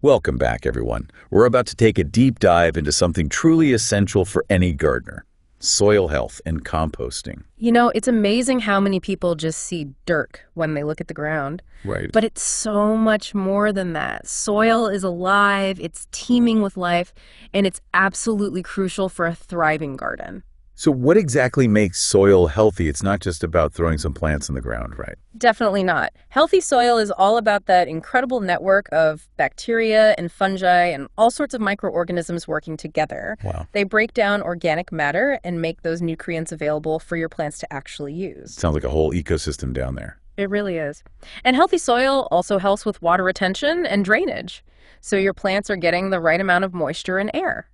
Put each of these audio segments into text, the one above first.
Welcome back, everyone. We're about to take a deep dive into something truly essential for any gardener: soil health and composting. You know, it's amazing how many people just see dirt when they look at the ground. Right. But it's so much more than that. Soil is alive, it's teeming with life, and it's absolutely crucial for a thriving garden. So what exactly makes soil healthy? It's not just about throwing some plants in the ground, right? Definitely not. Healthy soil is all about that incredible network of bacteria and fungi and all sorts of microorganisms working together. Wow. They break down organic matter and make those nutrients available for your plants to actually use. Sounds like a whole ecosystem down there. It really is. And healthy soil also helps with water retention and drainage, so your plants are getting the right amount of moisture and air.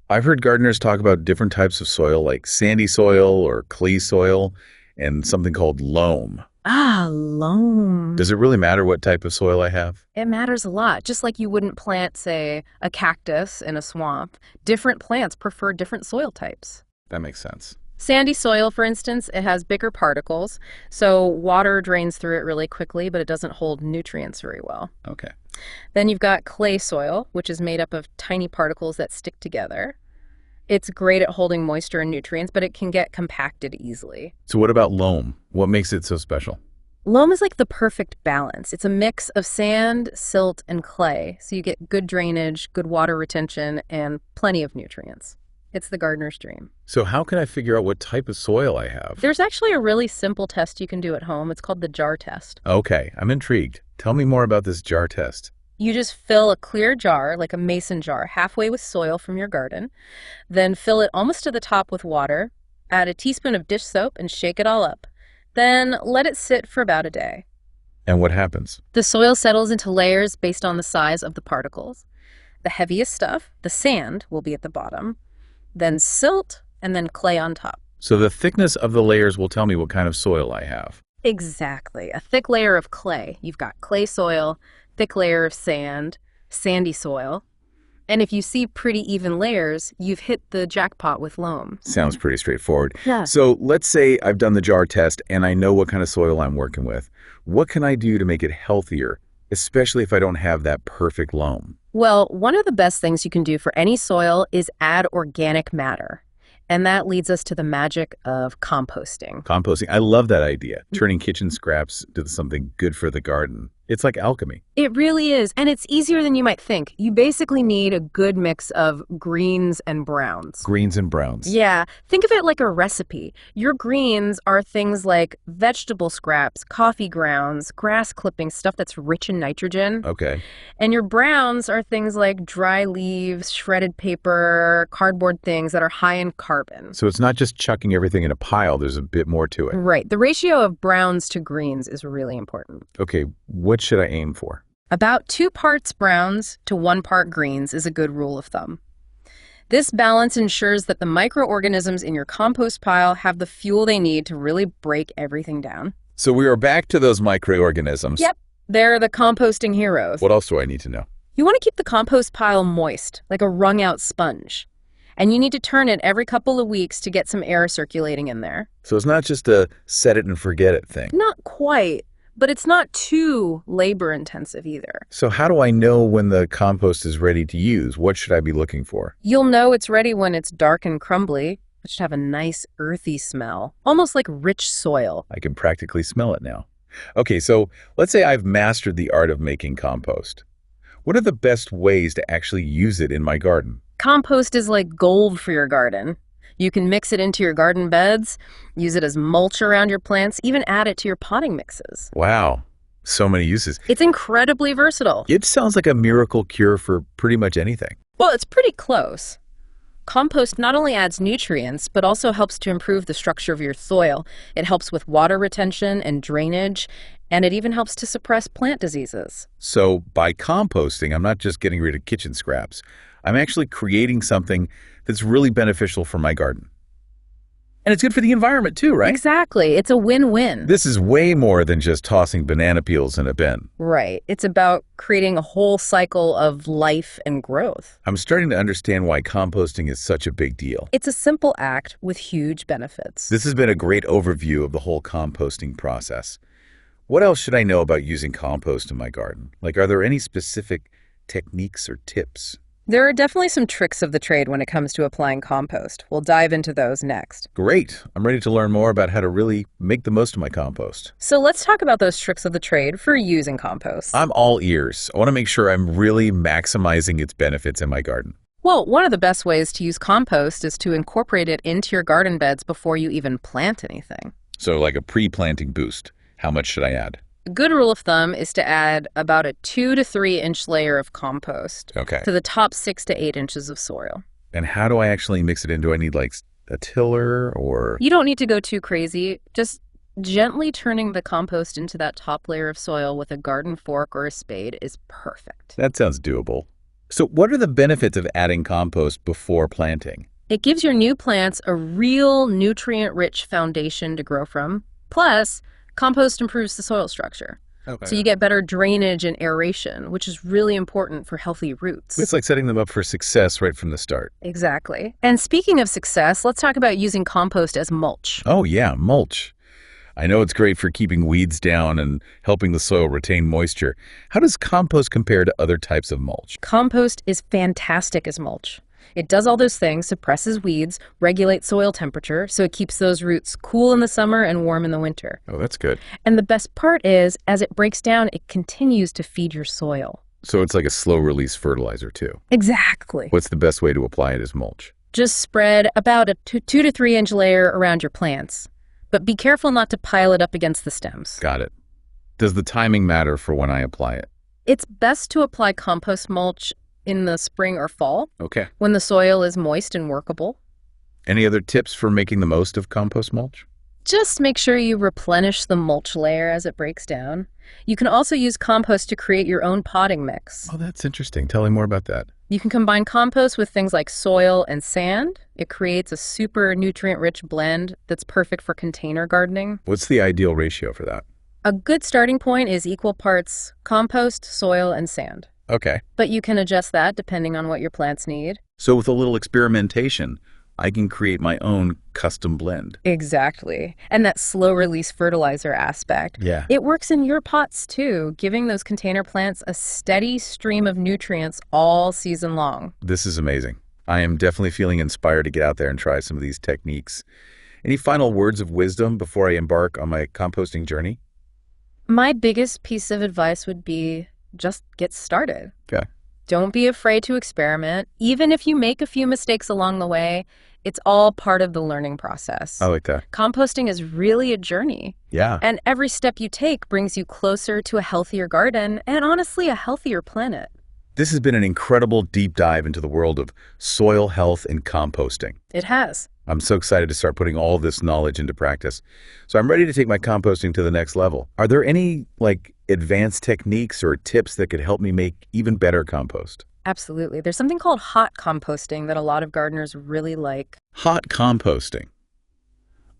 I've heard gardeners talk about different types of soil, like sandy soil or clay soil, and something called loam. Loam. Does it really matter what type of soil I have? It matters a lot. Just like you wouldn't plant, say, a cactus in a swamp, different plants prefer different soil types. That makes sense. Sandy soil, for instance, it has bigger particles, so water drains through it really quickly, but it doesn't hold nutrients very well. Okay. Then you've got clay soil, which is made up of tiny particles that stick together. It's great at holding moisture and nutrients, but it can get compacted easily. So what about loam? What makes it so special? Loam is like the perfect balance. It's a mix of sand, silt, and clay, so you get good drainage, good water retention, and plenty of nutrients. It's the gardener's dream. So how can I figure out what type of soil I have? There's actually a really simple test you can do at home. It's called the jar test. Okay, I'm intrigued. Tell me more about this jar test. You just fill a clear jar, like a mason jar, halfway with soil from your garden. Then fill it almost to the top with water. Add a teaspoon of dish soap and shake it all up. Then let it sit for about a day. And what happens? The soil settles into layers based on the size of the particles. The heaviest stuff, the sand, will be at the bottom. Then silt, and then clay on top. So the thickness of the layers will tell me what kind of soil I have. Exactly. A thick layer of clay. You've got clay soil, thick layer of sand, sandy soil. And if you see pretty even layers, you've hit the jackpot with loam. Sounds pretty straightforward. Yeah. So let's say I've done the jar test and I know what kind of soil I'm working with. What can I do to make it healthier, especially if I don't have that perfect loam? Well, one of the best things you can do for any soil is add organic matter. And that leads us to the magic of composting. Composting. I love that idea. Turning kitchen scraps to something good for the garden. It's like alchemy. It really is. And it's easier than you might think. You basically need a good mix of greens and browns. Greens and browns. Yeah. Think of it like a recipe. Your greens are things like vegetable scraps, coffee grounds, grass clippings, stuff that's rich in nitrogen. Okay. And your browns are things like dry leaves, shredded paper, cardboard things that are high in carbon. So it's not just chucking everything in a pile. There's a bit more to it. Right. The ratio of browns to greens is really important. Okay. What should I aim for? About 2 parts browns to 1 part greens is a good rule of thumb. This balance ensures that the microorganisms in your compost pile have the fuel they need to really break everything down. So we are back to those microorganisms. Yep. They're the composting heroes. What else do I need to know? You want to keep the compost pile moist, like a wrung-out sponge. And you need to turn it every couple of weeks to get some air circulating in there. So it's not just a set it and forget it thing. Not quite. But it's not too labor-intensive either. So how do I know when the compost is ready to use? What should I be looking for? You'll know it's ready when it's dark and crumbly. It should have a nice earthy smell, almost like rich soil. I can practically smell it now. Okay, so let's say I've mastered the art of making compost. What are the best ways to actually use it in my garden? Compost is like gold for your garden. You can mix it into your garden beds, use it as mulch around your plants, even add it to your potting mixes. Wow, so many uses. It's incredibly versatile. It sounds like a miracle cure for pretty much anything. Well, it's pretty close. Compost not only adds nutrients, but also helps to improve the structure of your soil. It helps with water retention and drainage, and it even helps to suppress plant diseases. So by composting, I'm not just getting rid of kitchen scraps. I'm actually creating something that's really beneficial for my garden. And it's good for the environment too, right? Exactly. It's a win-win. This is way more than just tossing banana peels in a bin. Right. It's about creating a whole cycle of life and growth. I'm starting to understand why composting is such a big deal. It's a simple act with huge benefits. This has been a great overview of the whole composting process. What else should I know about using compost in my garden? Like, are there any specific techniques or tips? There are definitely some tricks of the trade when it comes to applying compost. We'll dive into those next. Great. I'm ready to learn more about how to really make the most of my compost. So let's talk about those tricks of the trade for using compost. I'm all ears. I want to make sure I'm really maximizing its benefits in my garden. Well, one of the best ways to use compost is to incorporate it into your garden beds before you even plant anything. So like a pre-planting boost. How much should I add? A good rule of thumb is to add about a 2 to 3 inch layer of compost Okay. to the top 6 to 8 inches of soil. And how do I actually mix it in? Do I need like a tiller or? You don't need to go too crazy. Just gently turning the compost into that top layer of soil with a garden fork or a spade is perfect. That sounds doable. So what are the benefits of adding compost before planting? It gives your new plants a real nutrient-rich foundation to grow from. Plus, compost improves the soil structure. Okay. So you get better drainage and aeration, which is really important for healthy roots. It's like setting them up for success right from the start. Exactly. And speaking of success, let's talk about using compost as mulch. Oh yeah, mulch. I know it's great for keeping weeds down and helping the soil retain moisture. How does compost compare to other types of mulch? Compost is fantastic as mulch. It does all those things, suppresses weeds, regulates soil temperature, so it keeps those roots cool in the summer and warm in the winter. Oh, that's good. And the best part is, as it breaks down, it continues to feed your soil. So it's like a slow-release fertilizer too. Exactly. What's the best way to apply it as mulch? Just spread about a 2 to 3 inch layer around your plants. But be careful not to pile it up against the stems. Got it. Does the timing matter for when I apply it? It's best to apply compost mulch in the spring or fall, Okay. when the soil is moist and workable. Any other tips for making the most of compost mulch? Just make sure you replenish the mulch layer as it breaks down. You can also use compost to create your own potting mix. Oh, that's interesting. Tell me more about that. You can combine compost with things like soil and sand. It creates a super nutrient-rich blend that's perfect for container gardening. What's the ideal ratio for that? A good starting point is equal parts compost, soil, and sand. Okay. But you can adjust that depending on what your plants need. So with a little experimentation, I can create my own custom blend. Exactly. And that slow release fertilizer aspect. Yeah. It works in your pots too, giving those container plants a steady stream of nutrients all season long. This is amazing. I am definitely feeling inspired to get out there and try some of these techniques. Any final words of wisdom before I embark on my composting journey? My biggest piece of advice would be just get started. Okay. Don't be afraid to experiment. Even if you make a few mistakes along the way, it's all part of the learning process. I like that. Composting is really a journey. Yeah. And every step you take brings you closer to a healthier garden and honestly a healthier planet. This has been an incredible deep dive into the world of soil health and composting. It has. I'm so excited to start putting all this knowledge into practice. So I'm ready to take my composting to the next level. Are there any advanced techniques or tips that could help me make even better compost? Absolutely. There's something called hot composting that a lot of gardeners really like. Hot composting.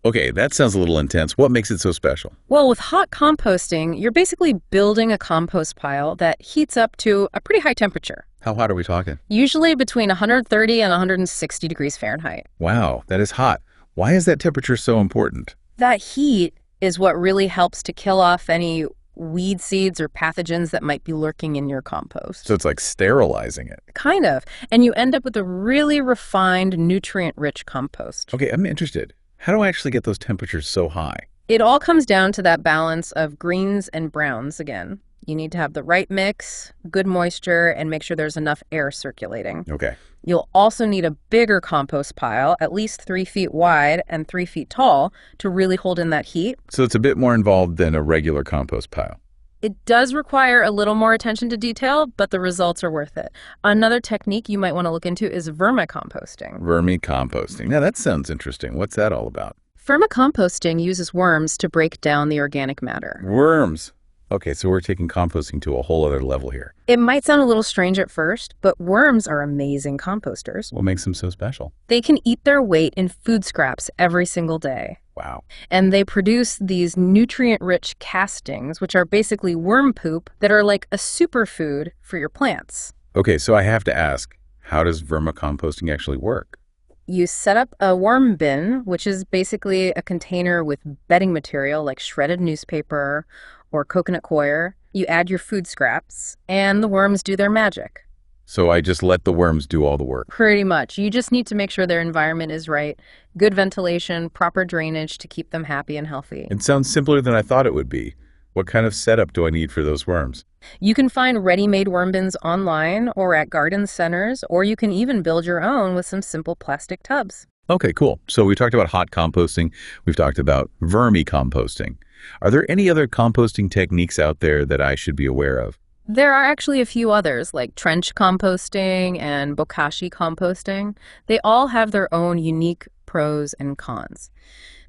Okay, that sounds a little intense. What makes it so special? Well, with hot composting, you're basically building a compost pile that heats up to a pretty high temperature, How hot are we talking? usually between 130 and 160 degrees Fahrenheit. Wow, that is hot. Why is that temperature so important? That heat is what really helps to kill off any weed seeds or pathogens that might be lurking in your compost. So it's like sterilizing it. Kind of. And you end up with a really refined, nutrient-rich compost. Okay, I'm interested. How do I actually get those temperatures so high? It all comes down to that balance of greens and browns again. You need to have the right mix, good moisture, and make sure there's enough air circulating. Okay. You'll also need a bigger compost pile, at least 3 feet wide and 3 feet tall, to really hold in that heat. So it's a bit more involved than a regular compost pile. It does require a little more attention to detail, but the results are worth it. Another technique you might want to look into is vermicomposting. Vermicomposting. Now that sounds interesting. What's that all about? Vermicomposting uses worms to break down the organic matter. Worms. Okay, so we're taking composting to a whole other level here. It might sound a little strange at first, but worms are amazing composters. What makes them so special? They can eat their weight in food scraps every single day. Wow. And they produce these nutrient-rich castings, which are basically worm poop that are like a superfood for your plants. Okay, so I have to ask, how does vermicomposting actually work? You set up a worm bin, which is basically a container with bedding material like shredded newspaper or coconut coir. You add your food scraps, and the worms do their magic. So I just let the worms do all the work. Pretty much. You just need to make sure their environment is right, good ventilation, proper drainage to keep them happy and healthy. It sounds simpler than I thought it would be. What kind of setup do I need for those worms? You can find ready-made worm bins online or at garden centers, or you can even build your own with some simple plastic tubs. Okay, cool. So we talked about hot composting. We've talked about vermicomposting. Are there any other composting techniques out there that I should be aware of? There are actually a few others, like trench composting and bokashi composting. They all have their own unique pros and cons.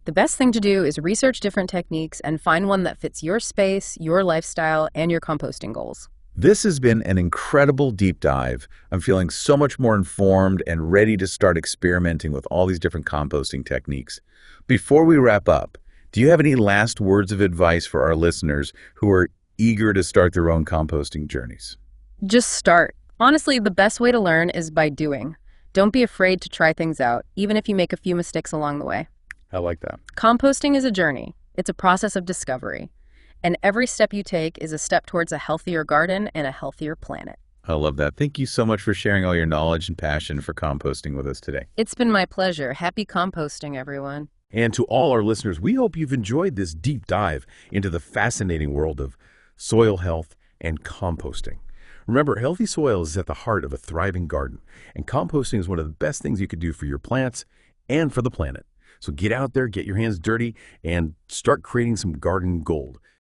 The best thing to do is research different techniques and find one that fits your space, your lifestyle, and your composting goals. This has been an incredible deep dive. I'm feeling so much more informed and ready to start experimenting with all these different composting techniques. Before we wrap up, do you have any last words of advice for our listeners who are eager to start their own composting journeys? Just start. Honestly, the best way to learn is by doing. Don't be afraid to try things out, even if you make a few mistakes along the way. I like that. Composting is a journey. It's a process of discovery. And every step you take is a step towards a healthier garden and a healthier planet. I love that. Thank you so much for sharing all your knowledge and passion for composting with us today. It's been my pleasure. Happy composting, everyone. And to all our listeners, we hope you've enjoyed this deep dive into the fascinating world of soil health and composting. Remember, healthy soil is at the heart of a thriving garden, and composting is one of the best things you could do for your plants and for the planet. So get out there, get your hands dirty, and start creating some garden gold.